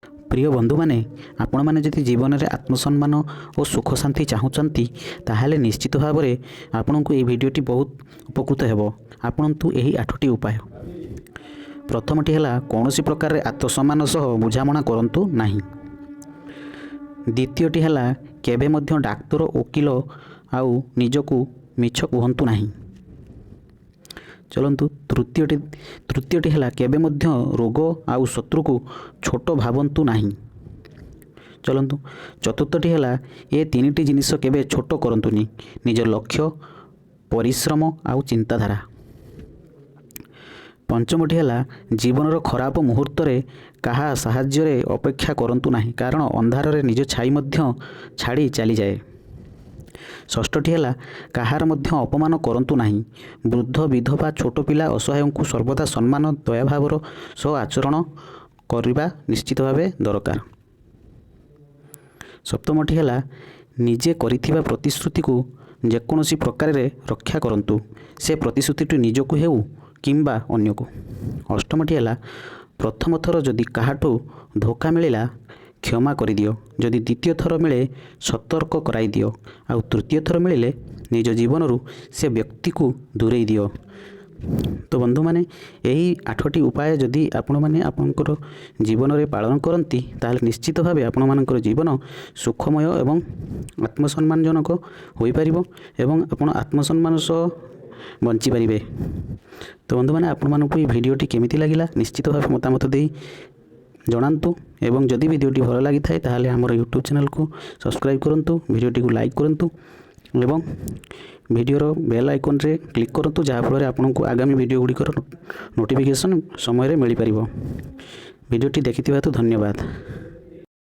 प्रिय बंधु माने आपण माने जदि जीवन में आत्मसम्मान और सुख शांति चाहूँगी ताहले निश्चित भाव में आपन को ये भिडटी बहुत उपकृत हेबो। आपणतु यही 8टी उपाय। प्रथमटी है कौन प्रकार आत्मसम्मान सह बुझामणा करंतु नाही। द्वितीयटी है केबे मध्य डाक्तर वकिल आउ निजकु मिछ कहंतु नाही। चलतु तृतीयटी है केबे मध्य रोग आउ शत्रु को छोट भावंतु नाही। चलतु चतुर्थटी है ये 3टी जिनिस केबे छोट करंतुनी निज लक्ष्य परिश्रम आउ चिंताधारा। पंचमटी है जीवन खराब मुहूर्त रे कहा साहाय्य रे अपेक्षा करंतु नाही कारण अंधार रे निज छाई मध्य छाड़ी चली जाए। षष्ठटी है कहार मध्य अपमान करंतु नाही। वृद्ध विधवा छोट पिला असहाय को सर्वदा सम्मान दया भावर सह आचरण करने निश्चित भाव दरकार। सप्तमटी है निजे करिथिबा प्रतिश्रुति को जेकोसी प्रकार रे रक्षा करंतु से प्रतिश्रुति निजकु हेउ किंबा अन्य को। अष्टमटी है प्रथम थर जदि काहाठू धोखा मिलिला क्षमा कर दियो, जदि द्वितीय थर मिले सतर्क कराई दियो, आउ तृतीय थर मिले निज जीवन रू से व्यक्ति को दूरेई दियो। तो बंधु माने यही 8टी उपाय जदि आपण माने आपनकर जीवन रे पालन करंती ताहले निश्चित भावे आपण मानकर जीवन सुखमय एवं आत्मसम्मानजनक होई परिबो एवं आपण आत्मसम्मान सह बंची पारिबे। तो बंधु माने आपण मानकु ई भिडियोटी केमिति लागिला निश्चित भावे मतामत देई जणांतु एवं जदि भिडियोटी भल लगी थाए ताहले हमर यूट्यूब चैनल को सब्सक्राइब करंतु, भिडियोटी को लाइक करंतु एवं भिडियोर बेल आइकन रे क्लिक करंतु जहाँ फल आपन को आगामी भिडियो गुड़िकर नोटिफिकेशन समय रे मिल पारिबो। भिडियोटी देखिथिबातु धन्यवाद।